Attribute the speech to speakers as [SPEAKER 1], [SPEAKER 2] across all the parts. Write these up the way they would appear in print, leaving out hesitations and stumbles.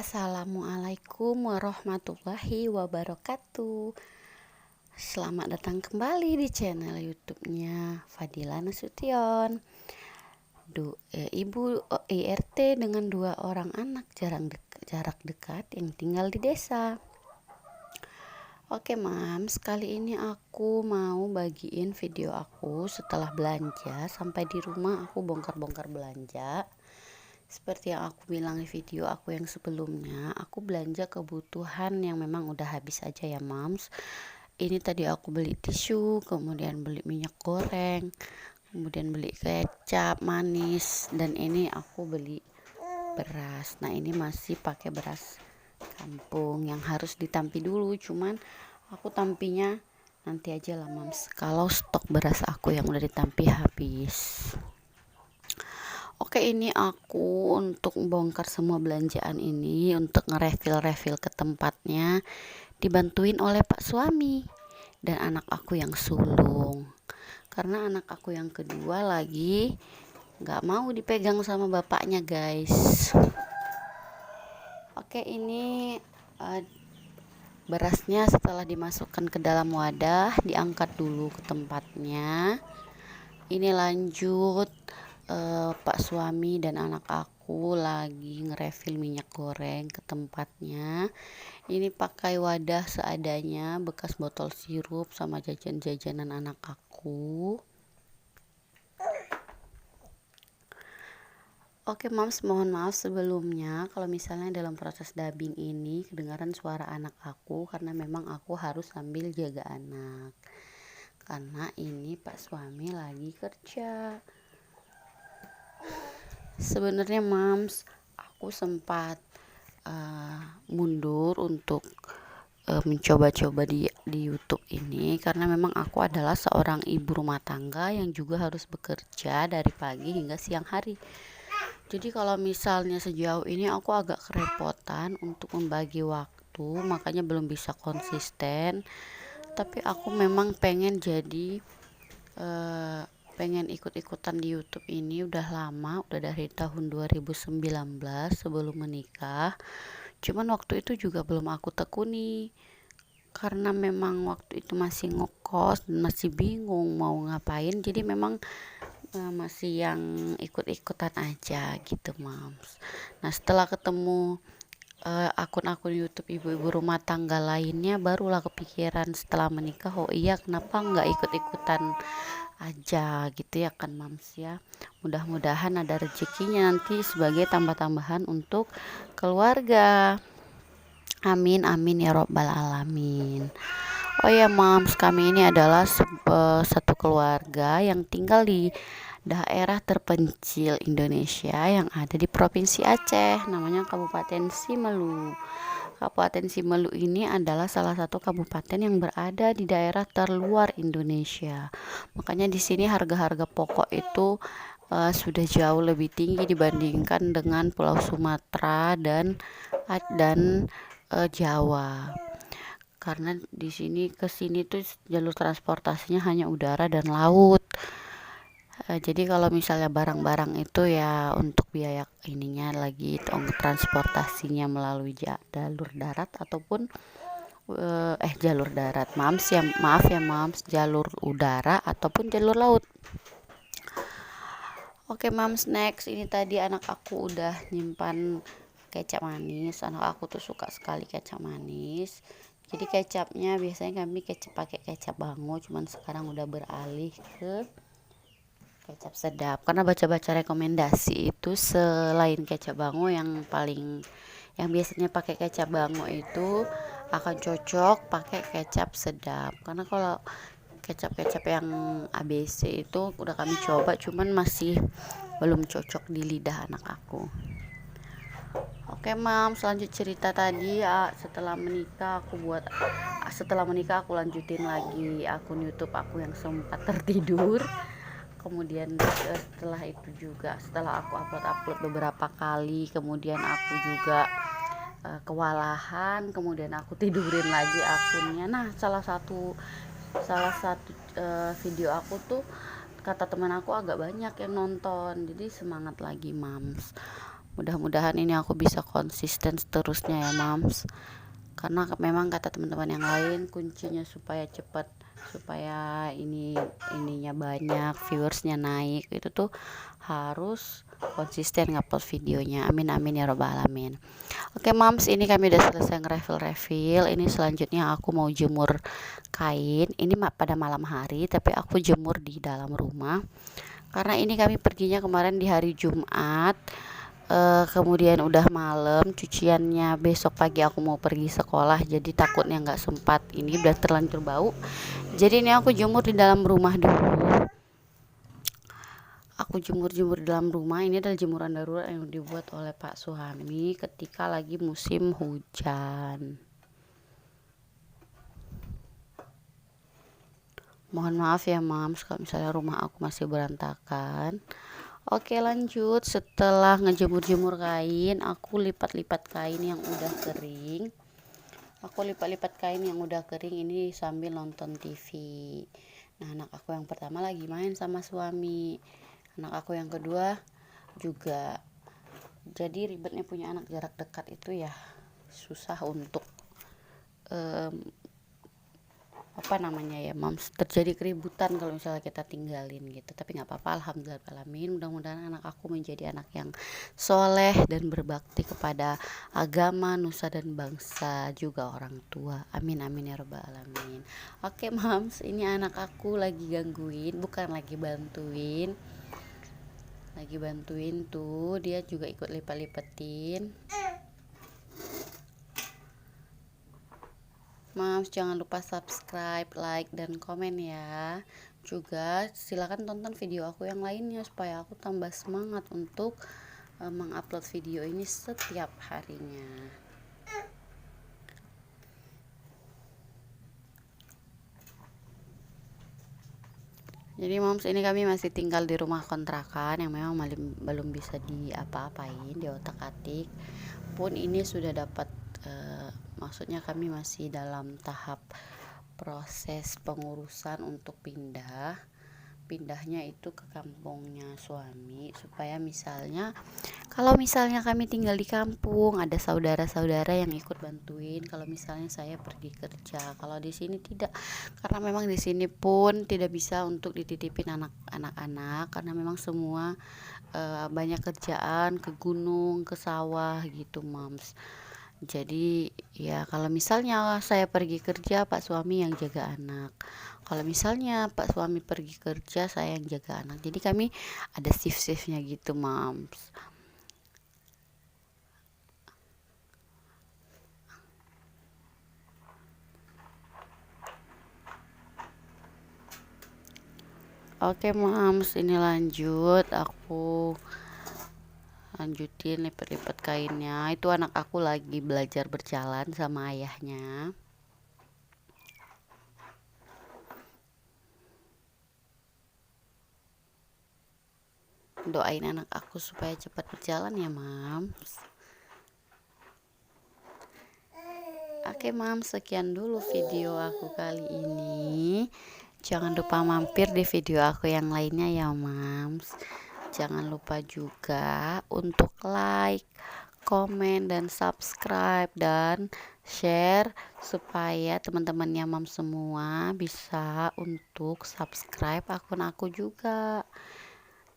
[SPEAKER 1] Assalamualaikum warahmatullahi wabarakatuh. Selamat datang kembali di channel YouTube-nya Fadila Nasution. Ibu IRT dengan 2 orang anak jarak dekat yang tinggal di desa. Oke Mams, kali ini aku mau bagiin video aku setelah belanja. Sampai di rumah aku bongkar-bongkar belanja. Seperti yang aku bilang di video aku yang sebelumnya, aku belanja kebutuhan yang memang udah habis aja ya Mams. Ini tadi aku beli tisu, kemudian beli minyak goreng, kemudian beli kecap manis, dan ini aku beli beras. Nah ini masih pakai beras kampung yang harus ditampi dulu, cuman aku tampinya nanti aja lah Mams, kalau stok beras aku yang udah ditampi habis. Oke, ini aku untuk bongkar semua belanjaan ini untuk nge-refill ke tempatnya, dibantuin oleh Pak suami dan anak aku yang sulung. Karena anak aku yang kedua lagi nggak mau dipegang sama bapaknya guys. Oke, ini berasnya setelah dimasukkan ke dalam wadah, diangkat dulu ke tempatnya. Ini lanjut Pak suami dan anak aku lagi nge-refill minyak goreng ke tempatnya. Ini pakai wadah seadanya, bekas botol sirup sama jajan-jajanan anak aku. Oke Mams, mohon maaf sebelumnya kalau misalnya dalam proses dubbing ini kedengaran suara anak aku, karena memang aku harus sambil jaga anak. Karena ini Pak suami lagi kerja. Sebenarnya Mams, aku sempat mundur untuk mencoba-coba di YouTube ini karena memang aku adalah seorang ibu rumah tangga yang juga harus bekerja dari pagi hingga siang hari. Jadi kalau misalnya sejauh ini aku agak kerepotan untuk membagi waktu, makanya belum bisa konsisten. Tapi aku memang pengen pengen ikut-ikutan di YouTube ini udah lama, udah dari tahun 2019 sebelum menikah. Cuman waktu itu juga belum aku tekuni karena memang waktu itu masih ngekos dan masih bingung mau ngapain, jadi memang masih yang ikut-ikutan aja gitu Mams. Nah setelah ketemu akun-akun YouTube ibu-ibu rumah tangga lainnya, barulah kepikiran setelah menikah, oh iya kenapa nggak ikut-ikutan aja gitu ya kan Mams ya. Mudah-mudahan ada rezekinya nanti sebagai tambah-tambahan untuk keluarga. Amin amin ya robbal alamin. Oh ya Mams, kami ini adalah satu keluarga yang tinggal di daerah terpencil Indonesia yang ada di Provinsi Aceh, namanya Kabupaten Simelu. Kabupaten Simelu ini adalah salah satu kabupaten yang berada di daerah terluar Indonesia. Makanya di sini harga-harga pokok itu sudah jauh lebih tinggi dibandingkan dengan Pulau Sumatera dan Jawa. Karena di sini ke sini tuh jalur transportasinya hanya udara dan laut. Jadi kalau misalnya barang-barang itu ya untuk biaya ininya lagi transportasinya melalui jalur darat ataupun jalur darat, maaf ya Mams, jalur udara ataupun jalur laut. Oke Mams, next ini tadi anak aku udah nyimpan kecap manis. Anak aku tuh suka sekali kecap manis. Jadi kecapnya biasanya kami pakai kecap bango, cuman sekarang udah beralih ke kecap sedap karena baca-baca rekomendasi itu selain kecap bango yang biasanya pakai kecap bango itu akan cocok pakai kecap sedap. Karena kalau kecap-kecap yang ABC itu udah kami coba, cuman masih belum cocok di lidah anak aku. Oke Mam, selanjut cerita tadi setelah menikah aku lanjutin lagi akun YouTube aku yang sempat tertidur. Kemudian setelah itu juga setelah aku upload beberapa kali, kemudian aku juga kewalahan, kemudian aku tidurin lagi akunnya. Nah salah satu video aku tuh kata teman aku agak banyak yang nonton, jadi semangat lagi Mams. Mudah-mudahan ini aku bisa konsisten seterusnya ya mams, karena memang kata teman-teman yang lain kuncinya supaya cepat, supaya ininya banyak, viewersnya naik, itu tuh harus konsisten ngupload videonya. Amin amin ya robbal alamin. Oke mams, ini kami udah selesai nge-refill. Ini selanjutnya aku mau jemur kain. Ini pada malam hari, tapi aku jemur di dalam rumah karena ini kami perginya kemarin di hari Jumat. Kemudian udah malam, cuciannya besok pagi aku mau pergi sekolah, jadi takutnya nggak sempat, ini udah terlanjur bau, jadi ini aku jemur di dalam rumah dulu. Aku jemur-jemur di dalam rumah. Ini adalah jemuran darurat yang dibuat oleh Pak Suhami ketika lagi musim hujan. Mohon maaf ya mams kalau misalnya rumah aku masih berantakan. Oke lanjut, setelah ngejemur-jemur kain, aku lipat-lipat kain yang udah kering. Aku lipat-lipat kain yang udah kering ini sambil nonton TV. Nah, anak aku yang pertama lagi main sama suami. Anak aku yang kedua juga. Jadi ribetnya punya anak jarak dekat itu ya susah untuk apa namanya ya mams, terjadi keributan kalau misalnya kita tinggalin gitu. Tapi nggak apa-apa, alhamdulillah. Mudah-mudahan anak aku menjadi anak yang soleh dan berbakti kepada agama, nusa dan bangsa, juga orang tua. Amin amin ya robbal alamin. Oke mams, ini anak aku lagi gangguin, bukan lagi bantuin. Lagi bantuin tuh, dia juga ikut lipat-lipetin. Mams, jangan lupa subscribe, like, dan komen ya. Juga silakan tonton video aku yang lainnya supaya aku tambah semangat untuk mengupload video ini setiap harinya. Jadi moms, ini kami masih tinggal di rumah kontrakan yang memang belum bisa diapa-apain, diotak-atik. Pun ini sudah dapat, maksudnya kami masih dalam tahap proses pengurusan untuk pindahnya itu ke kampungnya suami, supaya kalau misalnya kami tinggal di kampung ada saudara-saudara yang ikut bantuin kalau misalnya saya pergi kerja. Kalau di sini tidak, karena memang di sini pun tidak bisa untuk dititipin anak-anak karena memang semua banyak kerjaan, ke gunung, ke sawah gitu mams. Jadi ya kalau misalnya saya pergi kerja, Pak suami yang jaga anak. Kalau misalnya Pak suami pergi kerja, saya yang jaga anak. Jadi kami ada shift-shiftnya gitu, Mams. Oke, Mams, ini lanjut. Aku lanjutin lipat-lipat kainnya. Itu anak aku lagi belajar berjalan sama ayahnya. Doain anak aku supaya cepat berjalan ya mams. Oke mams, sekian dulu video aku kali ini. Jangan lupa mampir di video aku yang lainnya ya mams. Jangan lupa juga untuk like, komen, dan subscribe, dan share supaya teman-temannya mam semua bisa untuk subscribe akun aku juga.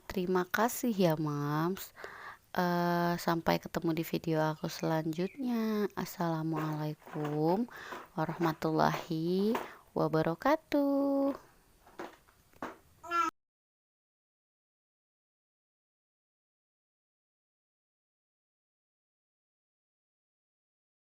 [SPEAKER 1] Terima kasih ya mams. Sampai ketemu di video aku selanjutnya. Assalamualaikum warahmatullahi wabarakatuh.